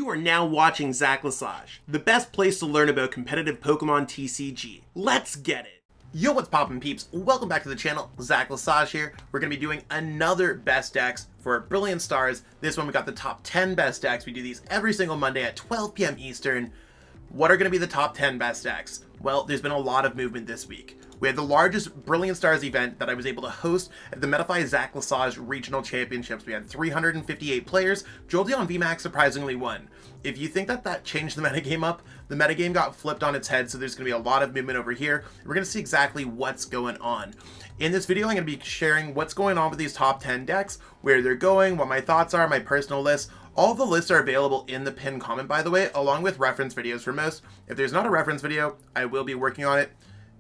You are now watching Zach Lesage, the best place to learn about competitive Pokemon TCG. Let's get it! Yo, what's poppin' peeps? Welcome back to the channel. Zach Lesage here. We're going to be doing another best decks for Brilliant Stars. This one we got the top 10 best decks. We do these every single Monday at 12 p.m. Eastern. What are going to be the top 10 best decks? Well, there's been a lot of movement this week. We had the largest Brilliant Stars event that I was able to host at the Metafy Zach Lesage Regional Championships. We had 358 players. Jolteon VMAX surprisingly won. If you think that changed the metagame up, the metagame got flipped on its head, so there's going to be a lot of movement over here. We're going to see exactly what's going on. In this video, I'm going to be sharing what's going on with these top 10 decks, where they're going, what my thoughts are, my personal list. All the lists are available in the pinned comment, by the way, along with reference videos for most. If there's not a reference video, I will be working on it.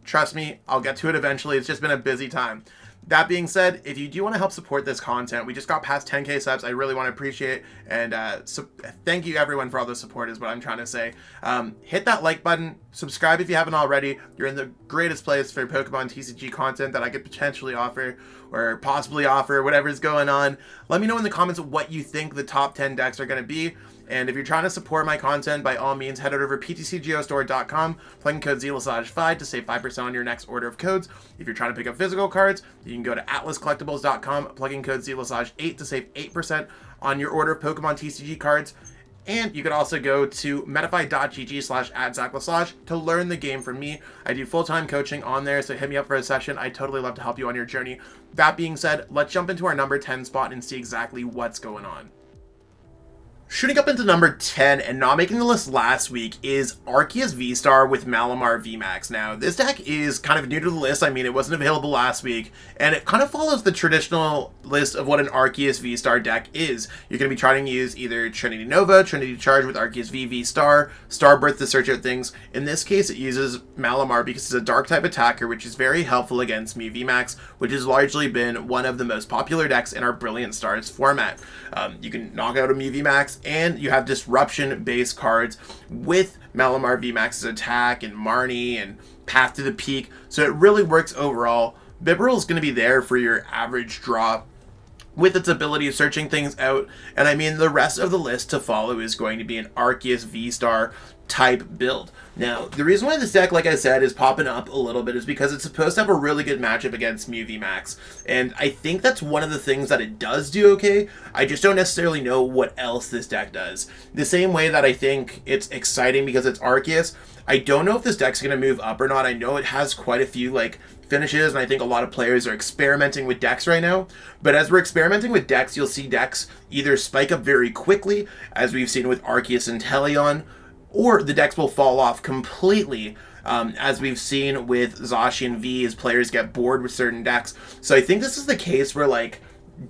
Trust me, I'll get to it eventually. It's just been a busy time. That being said, if you do want to help support this content, we just got past 10k subs. I really want to appreciate it. And thank you everyone for all the support is what I'm trying to say. Hit that like button, subscribe if you haven't already. You're in the greatest place for Pokemon TCG content that I could potentially offer or possibly offer, whatever's going on. Let me know in the comments what you think the top 10 decks are going to be. And if you're trying to support my content, by all means, head over to ptcgeostore.com, plug in code ZLesage5 to save 5% on your next order of codes. If you're trying to pick up physical cards, you can go to atlascollectibles.com, plug in code ZLesage8 to save 8% on your order of Pokemon TCG cards. And you could also go to metafy.gg/@ZachLesage to learn the game from me. I do full-time coaching on there, so hit me up for a session. I'd totally love to help you on your journey. That being said, let's jump into our number 10 spot and see exactly what's going on. Shooting up into number 10 and not making the list last week is Arceus VSTAR with Malamar VMAX. Now, this deck is kind of new to the list. I mean, it wasn't available last week, and it kind of follows the traditional list of what an Arceus VSTAR deck is. You're going to be trying to use either Trinity Nova, Trinity Charge with Arceus VSTAR, Starbirth to search out things. In this case, it uses Malamar because it's a Dark-type attacker, which is very helpful against Mew VMAX, which has largely been one of the most popular decks in our Brilliant Stars format. You can knock out a Mew VMAX, and you have disruption-based cards with Malamar VMAX's attack and Marnie and Path to the Peak, so it really works overall. Bibarel is going to be there for your average draw with its ability of searching things out, and I mean the rest of the list to follow is going to be an Arceus VSTAR type build. Now, the reason why this deck, like I said, is popping up a little bit is because it's supposed to have a really good matchup against Mew VMAX, and I think that's one of the things that it does do okay. I just don't necessarily know what else this deck does. The same way that I think it's exciting because it's Arceus, I don't know if this deck's going to move up or not. I know it has quite a few finishes, and I think a lot of players are experimenting with decks right now. But as we're experimenting with decks, you'll see decks either spike up very quickly, as we've seen with Arceus and Inteleon, or the decks will fall off completely, as we've seen with Zacian V as players get bored with certain decks. So I think this is the case where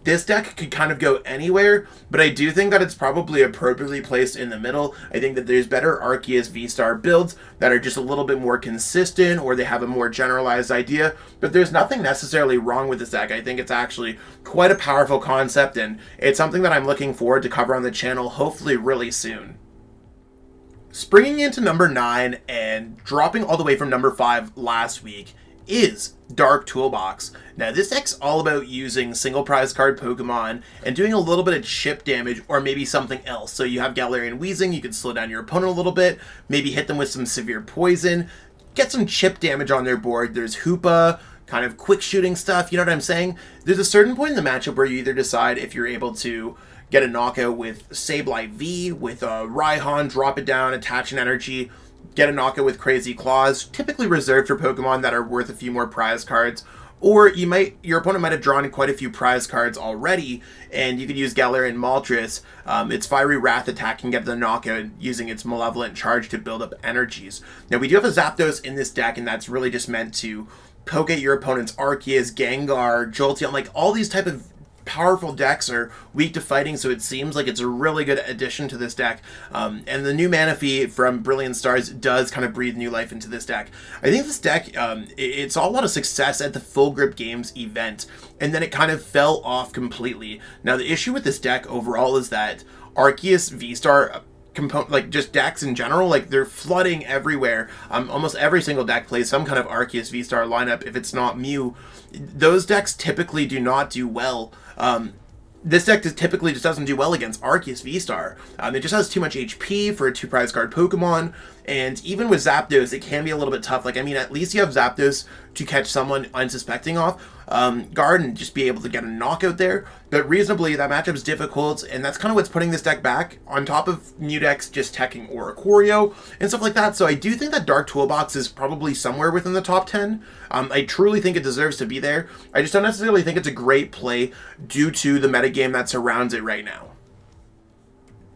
this deck could kind of go anywhere, but I do think that it's probably appropriately placed in the middle. I think that there's better Arceus VSTAR builds that are just a little bit more consistent, or they have a more generalized idea, but there's nothing necessarily wrong with this deck. I think it's actually quite a powerful concept, and it's something that I'm looking forward to cover on the channel, hopefully really soon. Springing into number 9 and dropping all the way from number 5 last week is Dark Toolbox. Now, this deck's all about using single prize card Pokemon and doing a little bit of chip damage or maybe something else. So you have Galarian Weezing, you can slow down your opponent a little bit, maybe hit them with some severe poison, get some chip damage on their board. There's Hoopa, kind of quick shooting stuff, you know what I'm saying? There's a certain point in the matchup where you either decide if you're able to get a knockout with Sableye V, with Raihan, drop it down, attach an energy, get a knockout with Crazy Claws, typically reserved for Pokemon that are worth a few more prize cards, or your opponent might have drawn quite a few prize cards already, and you could use Galarian Moltres. Its Fiery Wrath attack can get the knockout using its Malevolent Charge to build up energies. Now, we do have a Zapdos in this deck, and that's really just meant to poke at your opponent's Arceus, Gengar, Jolteon, all these type of powerful decks are weak to fighting, so it seems like it's a really good addition to this deck. And the new Manaphy from Brilliant Stars does kind of breathe new life into this deck. I think this deck, it saw a lot of success at the Full Grip Games event, and then it kind of fell off completely. Now, the issue with this deck overall is that Arceus VSTAR just decks in general, they're flooding everywhere. Almost every single deck plays some kind of Arceus VSTAR lineup. If it's not Mew, those decks typically do not do well. this deck typically just doesn't do well against Arceus VSTAR. It just has too much HP for a 2 prize card Pokemon, and even with Zapdos, it can be a little bit tough. Like, I mean, at least you have Zapdos to catch someone unsuspecting off guard and just be able to get a knockout there. But reasonably, that matchup's difficult, and that's kind of what's putting this deck back, on top of Mew decks just teching Oricorio and stuff like that. So I do think that Dark Toolbox is probably somewhere within the top 10. I truly think it deserves to be there. I just don't necessarily think it's a great play due to the metagame that surrounds it right now.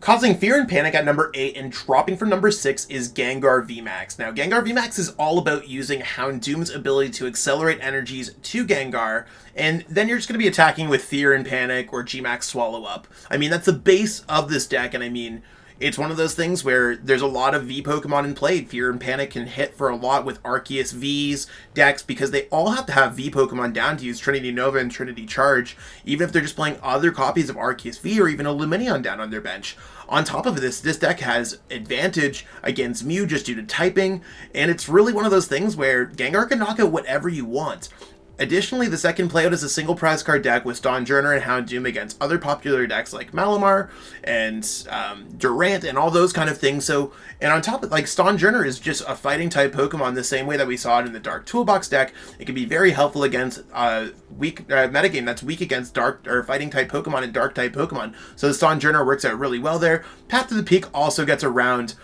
Causing fear and panic at number 8 and dropping from number 6 is Gengar VMAX. Now, Gengar VMAX is all about using Houndoom's ability to accelerate energies to Gengar, and then you're just going to be attacking with Fear and Panic or Gmax Swallow Up. I mean, that's the base of this deck, and I mean, it's one of those things where there's a lot of V Pokemon in play. Fear and Panic can hit for a lot with Arceus V's decks because they all have to have V Pokemon down to use Trinity Nova and Trinity Charge, even if they're just playing other copies of Arceus V or even a Lumineon down on their bench. On top of this deck has advantage against Mew just due to typing, and it's really one of those things where Gengar can knock out whatever you want. Additionally, the second playout is a single prize card deck with Stonjourner and Houndoom against other popular decks like Malamar and Durant and all those kind of things. So, and on top of, like, Stonjourner is just a fighting type Pokemon the same way that we saw it in the Dark Toolbox deck. It can be very helpful against weak metagame that's weak against dark or fighting type Pokemon and dark type Pokemon. So the Stonjourner works out really well there. Path to the Peak also gets around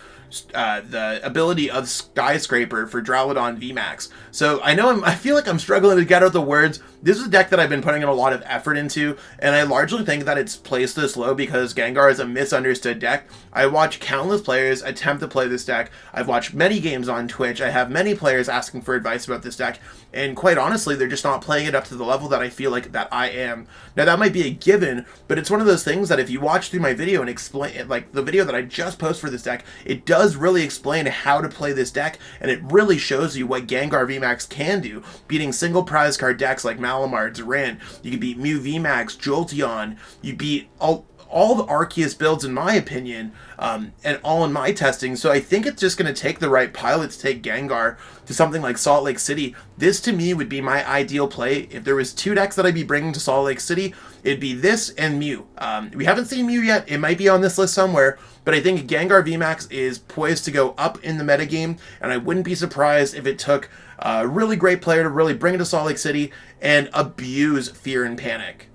the ability of Skyscraper for Duraludon VMAX. So I feel like I'm struggling to get out the words. This is a deck that I've been putting in a lot of effort into, and I largely think that it's placed this low because Gengar is a misunderstood deck. I watch countless players attempt to play this deck. I've watched many games on Twitch. I have many players asking for advice about this deck, and quite honestly, they're just not playing it up to the level that I feel like that I am. Now, that might be a given, but it's one of those things that if you watch through my video and explain, like the video that I just posted for this deck, it does really explain how to play this deck, and it really shows you what Gengar VMAX can do, beating single prize card decks like Malamar, Durant. You can beat Mew VMAX, Jolteon. You beat all the Arceus builds, in my opinion, and all in my testing. So I think it's just going to take the right pilot to take Gengar to something like Salt Lake City. This, to me, would be my ideal play. If there was 2 decks that I'd be bringing to Salt Lake City, it'd be this and Mew. We haven't seen Mew yet. It might be on this list somewhere, but I think Gengar VMAX is poised to go up in the metagame, and I wouldn't be surprised if it took a really great player to really bring it to Salt Lake City and abuse Fear and Panic.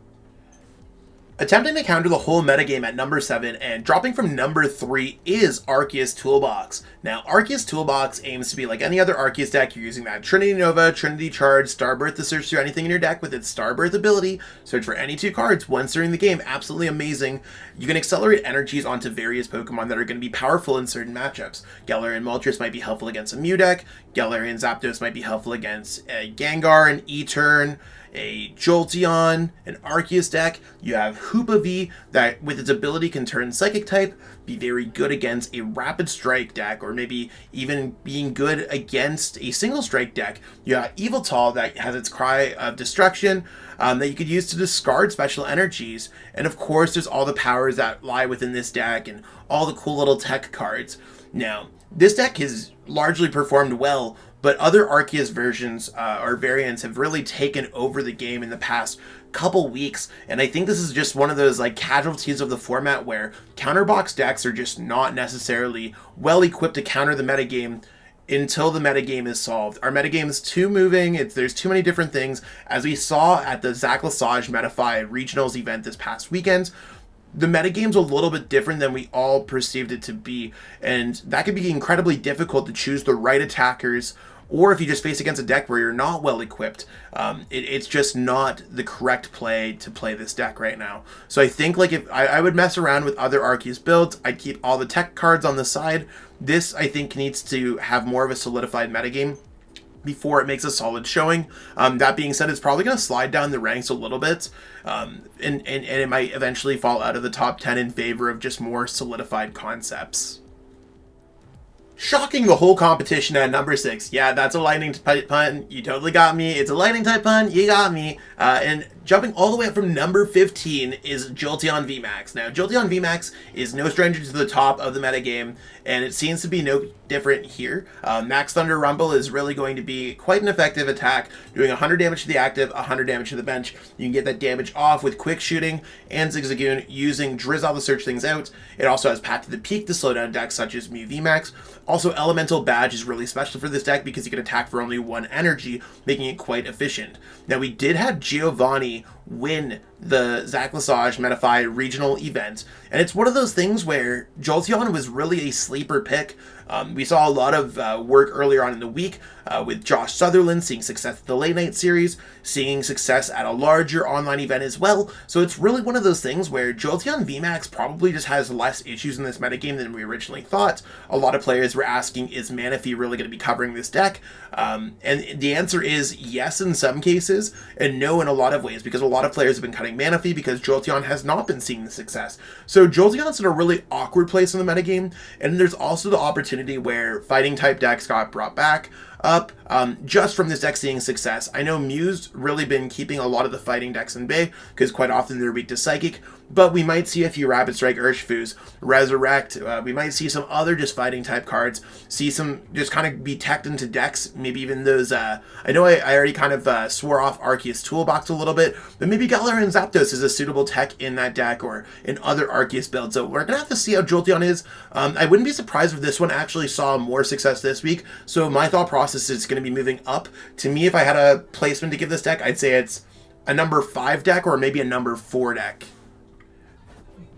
Attempting to counter the whole metagame at number 7 and dropping from number 3 is Arceus Toolbox. Now, Arceus Toolbox aims to be like any other Arceus deck. You're using that Trinity Nova, Trinity Charge, Starbirth to search through anything in your deck with its Starbirth ability. Search for any 2 cards once during the game. Absolutely amazing. You can accelerate energies onto various Pokemon that are going to be powerful in certain matchups. Galarian Moltres might be helpful against a Mew deck. Galarian Zapdos might be helpful against a Gengar, an E-Turn, a Jolteon, an Arceus deck. You have Hoopa V that with its ability can turn Psychic type, be very good against a Rapid Strike deck, or maybe even being good against a Single Strike deck. You have Yveltal that has its Cry of Destruction that you could use to discard special energies. And of course, there's all the powers that lie within this deck and all the cool little tech cards. Now, this deck has largely performed well, but other Arceus versions or variants have really taken over the game in the past couple weeks, and I think this is just one of those like casualties of the format where counterbox decks are just not necessarily well equipped to counter the metagame until the metagame is solved. Our metagame is too moving, there's too many different things, as we saw at the Zach Lesage Metafy Regionals event this past weekend. The metagame's a little bit different than we all perceived it to be, and that can be incredibly difficult to choose the right attackers, or if you just face against a deck where you're not well equipped, it's just not the correct play to play this deck right now. So I think like if I would mess around with other Arceus builds, I'd keep all the tech cards on the side. This, I think, needs to have more of a solidified metagame before it makes a solid showing. That being said, it's probably going to slide down the ranks a little bit, and it might eventually fall out of the top 10 in favor of just more solidified concepts. Shocking the whole competition at number 6. Yeah, that's a lightning type pun. You totally got me. It's a lightning type pun. You got me. And jumping all the way up from number 15 is Jolteon VMAX. Now, Jolteon VMAX is no stranger to the top of the metagame, and it seems to be no different here. Max Thunder Rumble is really going to be quite an effective attack, doing 100 damage to the active, 100 damage to the bench. You can get that damage off with Quick Shooting and Zigzagoon using Drizzle to search things out. It also has Pat to the Peak to slow down decks such as Mew VMAX. Also, Elemental Badge is really special for this deck because you can attack for only 1 energy, making it quite efficient. Now, we did have Giovanni win the Zach Lesage Metafy regional event, and it's one of those things where Jolteon was really a sleeper pick. We saw a lot of work earlier on in the week with Josh Sutherland seeing success at the late night series, seeing success at a larger online event as well. So it's really one of those things where Jolteon VMAX probably just has less issues in this metagame than we originally thought. A lot of players were asking, is Manaphy really going to be covering this deck? And the answer is yes in some cases, and no in a lot of ways, because a lot of players have been cutting Manaphy because Jolteon has not been seeing the success. So Jolteon's in a really awkward place in the metagame, and there's also the opportunity where fighting type decks got brought back up just from this deck seeing success. I know Mew's really been keeping a lot of the fighting decks in bay because quite often they're weak to Psychic, but we might see a few Rapid Strike Urshfus, Resurrect, we might see some other just fighting type cards, see some just kind of be teched into decks, maybe even those, I know I already kind of swore off Arceus Toolbox a little bit, but maybe Galarian Zapdos is a suitable tech in that deck or in other Arceus builds, so we're going to have to see how Jolteon is. I wouldn't be surprised if this one actually saw more success this week, so my thought process is going to be moving up. To me, if I had a placement to give this deck, I'd say it's a number 5 deck or maybe a number 4 deck.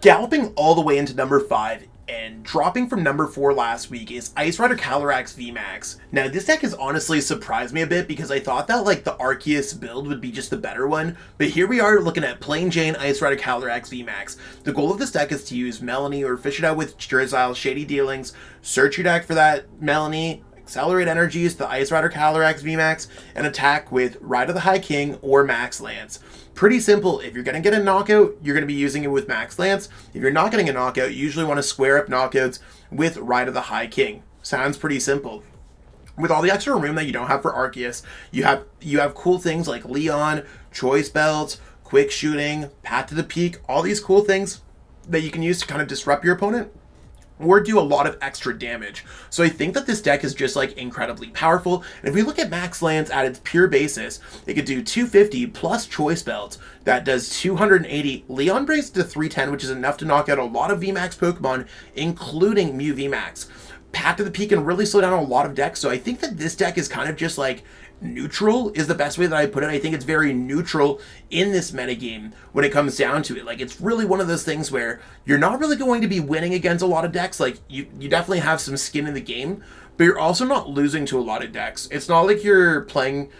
Galloping all the way into number 5 and dropping from number 4 last week is Ice Rider Calyrex VMAX. Now, this deck has honestly surprised me a bit because I thought that like the Arceus build would be just the better one, but here we are looking at plain Jane Ice Rider Calyrex VMAX. The goal of this deck is to use Melanie or fish it out with Drizzile, Shady Dealings, search your deck for that Melanie, accelerate energies to Ice Rider Calyrex VMAX, and attack with Ride of the High King or Max Lance. Pretty simple. If you're going to get a knockout, you're going to be using it with Max Lance. If you're not getting a knockout, you usually want to square up knockouts with Ride of the High King. Sounds pretty simple. With all the extra room that you don't have for Arceus, you have cool things like Leon, Choice Belts, Quick Shooting, Pat to the Peak, all these cool things that you can use to kind of disrupt your opponent or do a lot of extra damage. So I think that this deck is just like incredibly powerful. And if we look at Max Lance at its pure basis, it could do 250 plus Choice Belt. That does 280. Leon brings it to 310, which is enough to knock out a lot of VMAX Pokemon, including Mew VMAX. Pat to the Peak can really slow down a lot of decks. So I think that this deck is kind of just like neutral is the best way that I put it. I think it's very neutral in this metagame when it comes down to it. Like, it's really one of those things where you're not really going to be winning against a lot of decks. Like, you definitely have some skin in the game, but you're also not losing to a lot of decks. It's not like you're playing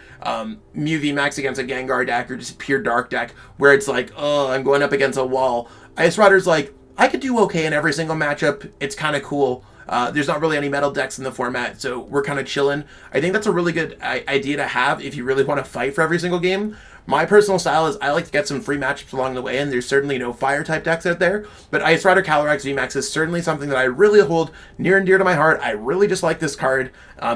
Mew VMAX against a Gengar deck or just a pure Dark deck where it's like, oh, I'm going up against a wall. Ice Rider's like, I could do okay in every single matchup. It's kind of cool. There's not really any metal decks in the format, so we're kind of chilling. I think that's a really good idea to have if you really want to fight for every single game. My personal style is I like to get some free matchups along the way, and there's certainly no fire-type decks out there, but Ice Rider Calyrex VMAX is certainly something that I really hold near and dear to my heart. I really just like this card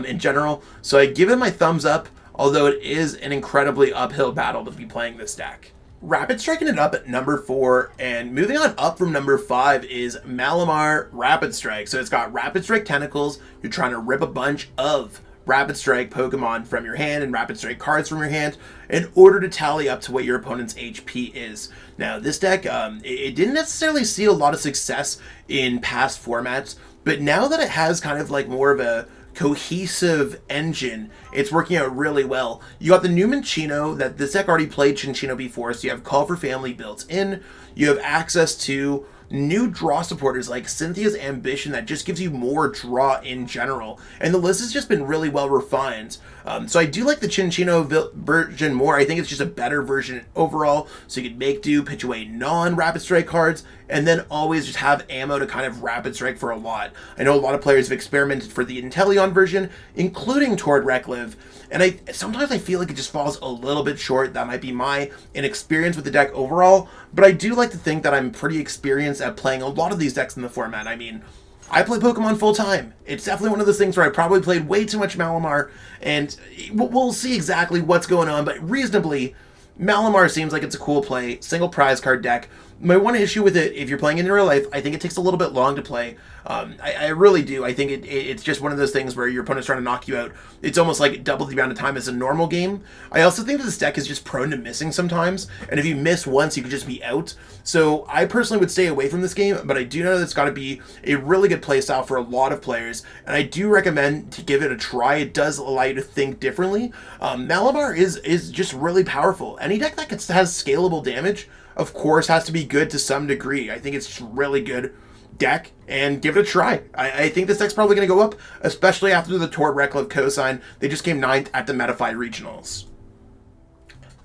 in general, so I give it my thumbs up, although it is an incredibly uphill battle to be playing this deck. Rapid striking it up at number 4, and moving on up from number 5 is Malamar Rapid Strike. So it's got Rapid Strike Tentacles. You're trying to rip a bunch of Rapid Strike Pokemon from your hand and Rapid Strike cards from your hand in order to tally up to what your opponent's HP is. Now, this deck, it didn't necessarily see a lot of success in past formats, but now that it has kind of like more of a cohesive engine, it's working out really well. You got the new Minccino, that this deck already played Chinchino before, so you have Call for Family built in. You have access to new draw supporters like Cynthia's Ambition that just gives you more draw in general, and the list has just been really well refined. So I do like the Chinchino version more. I think it's just a better version overall, so you could make do, pitch away non-Rapid Strike cards, and then always just have ammo to kind of Rapid Strike for a lot. I know a lot of players have experimented for the Inteleon version, including toward Rekliv, and sometimes I feel like it just falls a little bit short. That might be my inexperience with the deck overall, but I do like to think that I'm pretty experienced at playing a lot of these decks in the format. I mean, I play Pokemon full time. It's definitely one of those things where I probably played way too much Malamar, and we'll see exactly what's going on, but reasonably, Malamar seems like it's a cool play, single prize card deck. My one issue with it, if you're playing it in real life, I think it takes a little bit long to play. I really do. I think it's just one of those things where your opponent's trying to knock you out. It's almost like double the amount of time as a normal game. I also think that this deck is just prone to missing sometimes, and if you miss once, you could just be out. So I personally would stay away from this game, but I do know that it's got to be a really good playstyle for a lot of players, and I do recommend to give it a try. It does allow you to think differently. Malamar is just really powerful. Any deck that has scalable damage, of course, has to be good to some degree. I think it's just really good deck, and give it a try. I think this deck's probably going to go up, especially after the Tort Reckless cosign. They just came 9th at the Metafied Regionals.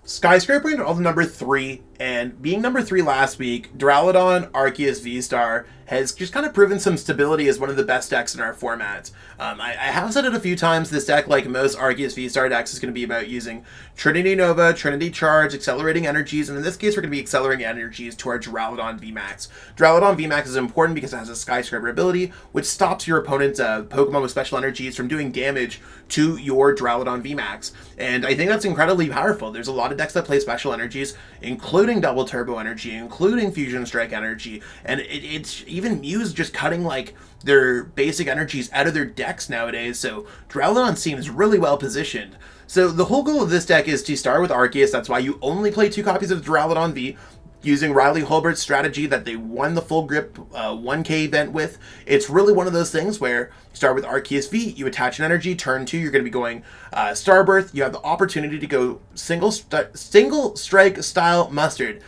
Skyscraper all the number 3, and being number 3 last week, Duraludon Arceus VSTAR has just kind of proven some stability as one of the best decks in our format. I have said it a few times, this deck, like most Arceus VSTAR decks, is going to be about using Trinity Nova, Trinity Charge, accelerating energies, and in this case we're going to be accelerating energies to our Duraludon VMAX. Duraludon VMAX is important because it has a Skyscraper ability, which stops your opponent's Pokemon with special energies from doing damage to your Duraludon VMAX. And I think that's incredibly powerful. There's a lot of decks that play special energies, including Double Turbo Energy, including Fusion Strike Energy, and it's even Mew's just cutting like their basic energies out of their decks nowadays, so Duraludon seems really well positioned. So the whole goal of this deck is to start with Arceus. That's why you only play 2 copies of Duraludon V, using Riley Holbert's strategy that they won the Full Grip 1K event with. It's really one of those things where you start with Arceus V, you attach an energy, turn 2, you're going to be going Starbirth. You have the opportunity to go single strike style Mustard.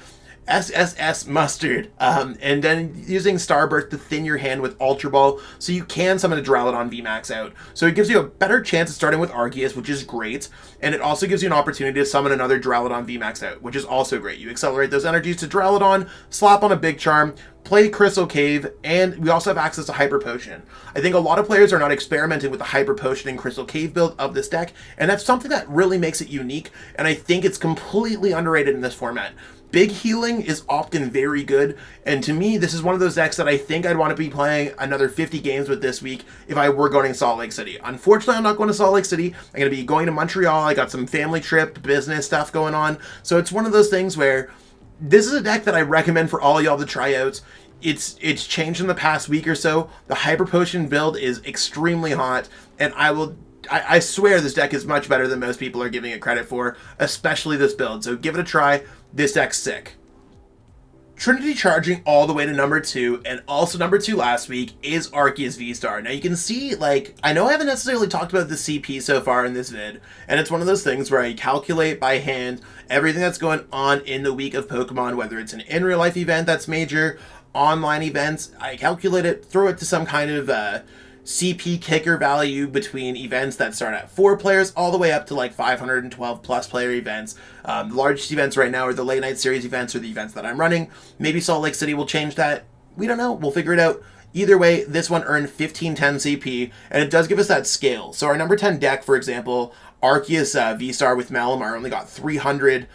SSS Mustard, and then using Starbirth to thin your hand with Ultra Ball, so you can summon a Duraludon VMAX out. So it gives you a better chance of starting with Arceus, which is great, and it also gives you an opportunity to summon another Duraludon VMAX out, which is also great. You accelerate those energies to Duraludon, slap on a Big Charm, play Crystal Cave, and we also have access to Hyper Potion. I think a lot of players are not experimenting with the Hyper Potion and Crystal Cave build of this deck, and that's something that really makes it unique, and I think it's completely underrated in this format. Big healing is often very good, and to me, this is one of those decks that I think I'd want to be playing another 50 games with this week if I were going to Salt Lake City. Unfortunately, I'm not going to Salt Lake City. I'm going to be going to Montreal. I got some family trip, business stuff going on, so it's one of those things where this is a deck that I recommend for all y'all to try out. It's changed in the past week or so. The Hyper Potion build is extremely hot, and I swear this deck is much better than most people are giving it credit for, especially this build, so give it a try. This deck's sick. Trinity charging all the way to number 2, and also number 2 last week, is Arceus VSTAR. Now you can see, like, I know I haven't necessarily talked about the CP so far in this vid, and it's one of those things where I calculate by hand everything that's going on in the week of Pokemon, whether it's an in real life event that's major, online events. I calculate it, throw it to some kind of CP kicker value between events that start at 4 players all the way up to like 512 plus player events. The largest events right now are the late night series events, or the events that I'm running. Maybe Salt Lake City will change that. We don't know. We'll figure it out. Either way, this one earned 1510 CP, and it does give us that scale. So our number 10 deck, for example, Arceus VSTAR with Malamar only got 300.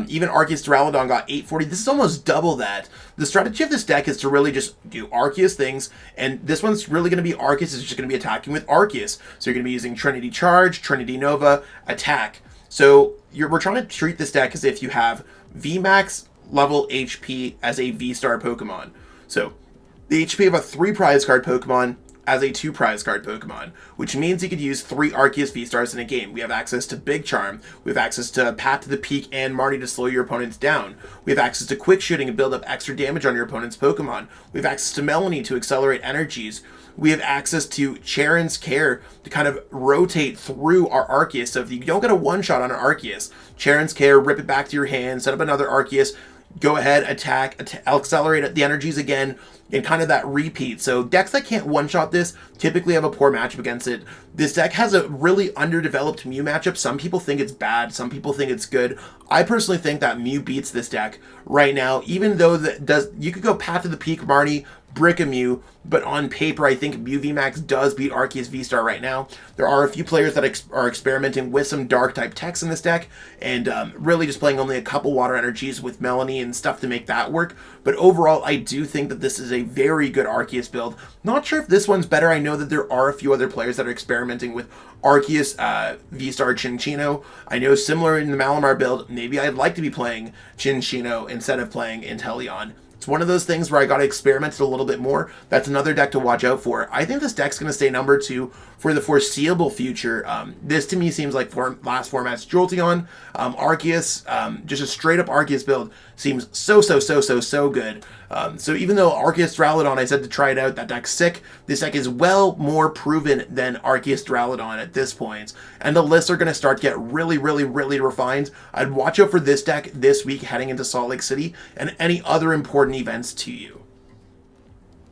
Even Arceus Duraludon got 840. This is almost double that. The strategy of this deck is to really just do Arceus things, and this one's really going to be Arceus is just going to be attacking with Arceus. So you're going to be using Trinity Charge, Trinity Nova, attack. So we're trying to treat this deck as if you have VMAX level HP as a VSTAR Pokemon. So the HP of a 3 prize card Pokemon as a 2 prize card Pokemon, which means you could use 3 Arceus VSTARs in a game. We have access to Big Charm, we have access to Path to the Peak and Marty to slow your opponents down, we have access to Quick Shooting and build up extra damage on your opponent's Pokemon, we have access to Melanie to accelerate energies, we have access to Charon's Care to kind of rotate through our Arceus. So if you don't get a one-shot on an Arceus, Charon's Care, rip it back to your hand, set up another Arceus, go ahead, attack, accelerate the energies again, and kind of that repeat. So decks that can't one-shot this typically have a poor matchup against it. This deck has a really underdeveloped Mew matchup. Some people think it's bad, some people think it's good. I personally think that Mew beats this deck right now, even though you could go Path to the Peak, Marnie, Brick a Mew, but on paper I think Mew VMAX does beat Arceus VSTAR right now. There are a few players that are experimenting with some dark type techs in this deck, and really just playing only a couple water energies with Melanie and stuff to make that work. But overall, I do think that this is a very good Arceus build. Not sure if this one's better. I know that there are a few other players that are experimenting with Arceus VSTAR Chinchino. I know similar in the Malamar build, maybe I'd like to be playing Chinchino instead of playing Inteleon. It's It's one of those things where I got to experiment it a little bit more. That's another deck to watch out for. I think this deck's going to stay number 2 for the foreseeable future. This to me seems like last format's Jolteon. Arceus, just a straight up Arceus build seems so good. So even though Arceus Duraludon, I said to try it out, that deck's sick, this deck is well more proven than Arceus Duraludon at this point. And the lists are going to start to get really refined. I'd watch out for this deck this week heading into Salt Lake City and any other important events to you.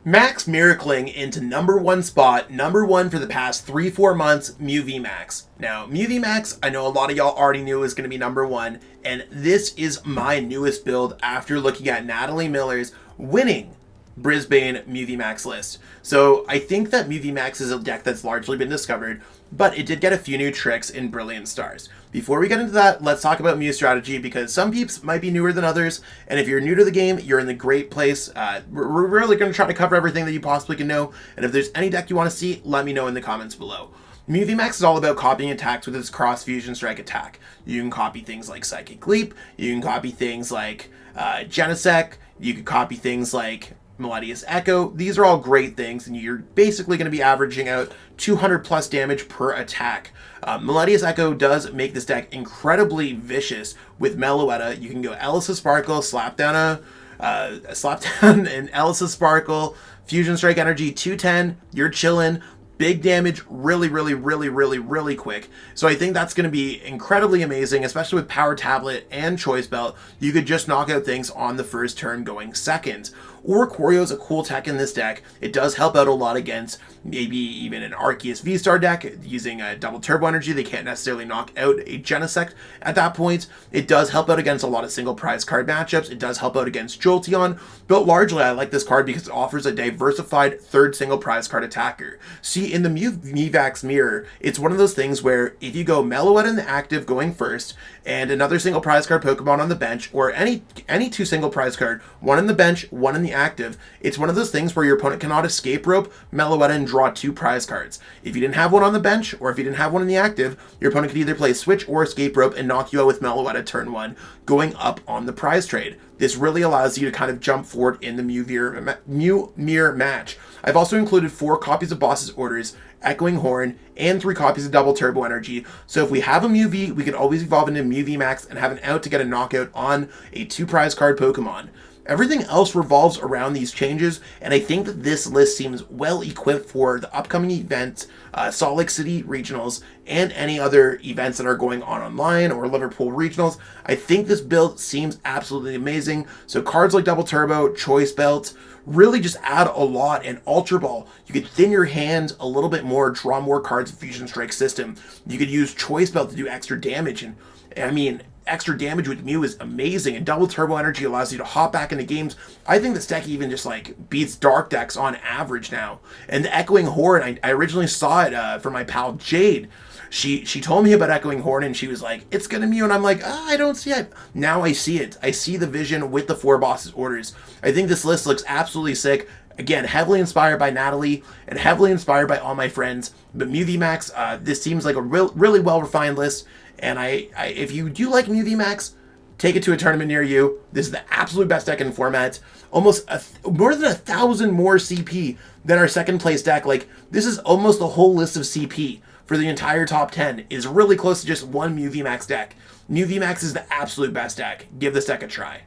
Max miracling into number 1 spot, number 1 for the past 3-4 months, Mew VMAX. Now, Mew VMAX, I know a lot of y'all already knew was going to be number 1, and this is my newest build after looking at Natalie Miller's winning Brisbane Mew VMAX list. So I think that Mew VMAX is a deck that's largely been discovered, but it did get a few new tricks in Brilliant Stars. Before we get into that, let's talk about Mew strategy, because some peeps might be newer than others, and if you're new to the game, you're in the great place. We're really going to try to cover everything that you possibly can know, and if there's any deck you want to see, let me know in the comments below. Mew VMAX is all about copying attacks with its Cross Fusion Strike attack. You can copy things like Psychic Leap, you can copy things like Genesect, you can copy things like Melodious Echo. These are all great things, and you're basically going to be averaging out 200 plus damage per attack. Melodious Echo does make this deck incredibly vicious with Meloetta. You can go Ellis' Sparkle, slap down an Ellis' Sparkle, Fusion Strike Energy 210, you're chillin'. Big damage, really quick. So I think that's going to be incredibly amazing, especially with Power Tablet and Choice Belt. You could just knock out things on the first turn going second. Or Choreo is a cool tech in this deck. It does help out a lot against maybe even an Arceus VSTAR deck using a double turbo energy. They can't necessarily knock out a Genesect at that point. It does help out against a lot of single prize card matchups. It does help out against Jolteon, but largely I like this card because it offers a diversified third single prize card attacker. See, in the Mew VMAX mirror, it's one of those things where if you go Meloetta in the active going first, and another single prize card Pokemon on the bench, or any 2 single prize card, one in the bench, one in the active, it's one of those things where your opponent cannot escape rope Meloetta and draw 2 prize cards. If you didn't have one on the bench, or if you didn't have one in the active, your opponent could either play Switch or Escape Rope and knock you out with Meloetta turn 1, going up on the prize trade. This really allows you to kind of jump forward in the Mew Mirror match. I've also included 4 copies of Boss's Orders, Echoing Horn, and 3 copies of Double Turbo Energy. So if we have a Mew V, we could always evolve into Mew VMAX and have an out to get a knockout on a 2 prize card Pokemon. Everything else revolves around these changes, and I think that this list seems well equipped for the upcoming event, Salt Lake City Regionals, and any other events that are going on online or Liverpool Regionals. I think this build seems absolutely amazing. So cards like Double Turbo, Choice Belt, really just add a lot, and Ultra Ball, you could thin your hand a little bit more, draw more cards in Fusion Strike system. You could use Choice Belt to do extra damage, and I mean, extra damage with Mew is amazing, and Double Turbo Energy allows you to hop back into games. I think this deck even just like beats Dark decks on average now. And the Echoing Horn, I originally saw it from my pal Jade. She told me about Echoing Horn, and she was like, it's gonna Mew, and I'm like, I don't see it. Now I see it. I see the vision with the 4 Boss's Orders. I think this list looks absolutely sick. Again, heavily inspired by Natalie and heavily inspired by all my friends. But Mew VMAX, this seems like a really well-refined list. And if you do like Mew VMAX, take it to a tournament near you. This is the absolute best deck in the format. Almost more than 1,000 more CP than our second place deck. Like, this is almost the whole list of CP for the entire top 10. Is really close to just one Mew VMAX deck. Mew VMAX is the absolute best deck. Give this deck a try.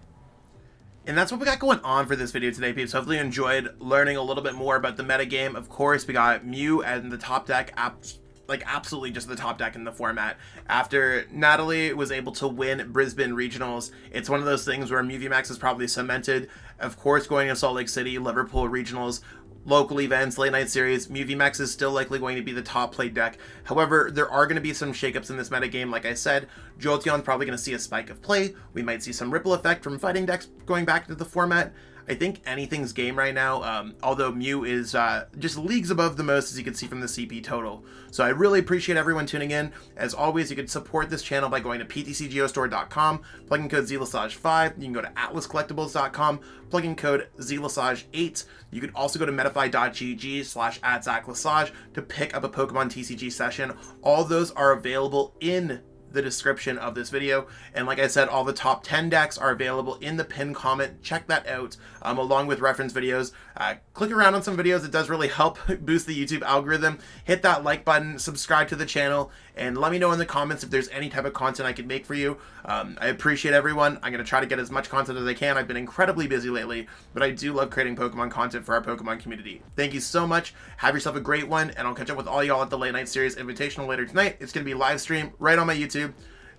And that's what we got going on for this video today, peeps. Hopefully you enjoyed learning a little bit more about the metagame. Of course, we got Mew and the top deck, absolutely just the top deck in the format. After Natalie was able to win Brisbane Regionals, it's one of those things where Mew VMAX is probably cemented. Of course, going to Salt Lake City, Liverpool Regionals, local events, late night series, Mew VMAX is still likely going to be the top played deck. However, there are going to be some shakeups in this metagame. Like I said, Jolteon's probably going to see a spike of play. We might see some ripple effect from fighting decks going back to the format. I think anything's game right now, although Mew is just leagues above the most, as you can see from the CP total. So I really appreciate everyone tuning in. As always, you can support this channel by going to ptcgeostore.com, plugging code ZELASAGE5. You can go to atlascollectibles.com, plugging code ZELASAGE8. You could also go to metafy.gg/@ZachLasage to pick up a Pokemon TCG session. All those are available in the description of this video. And like I said, all the top 10 decks are available in the pinned comment. Check that out, along with reference videos. Click around on some videos. It does really help boost the YouTube algorithm. Hit that like button, subscribe to the channel, and let me know in the comments if there's any type of content I could make for you. I appreciate everyone. I'm going to try to get as much content as I can. I've been incredibly busy lately, but I do love creating Pokemon content for our Pokemon community. Thank you so much. Have yourself a great one, and I'll catch up with all y'all at the Late Night Series Invitational later tonight. It's going to be live stream right on my YouTube.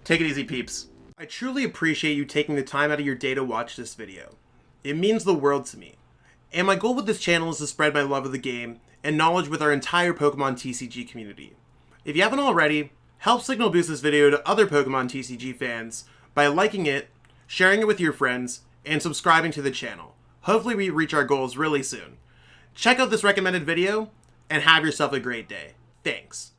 Take it easy, peeps. I truly appreciate you taking the time out of your day to watch this video. It means the world to me. And my goal with this channel is to spread my love of the game and knowledge with our entire Pokemon TCG community. If you haven't already, help signal boost this video to other Pokemon TCG fans by liking it, sharing it with your friends, and subscribing to the channel. Hopefully we reach our goals really soon. Check out this recommended video, and have yourself a great day. Thanks.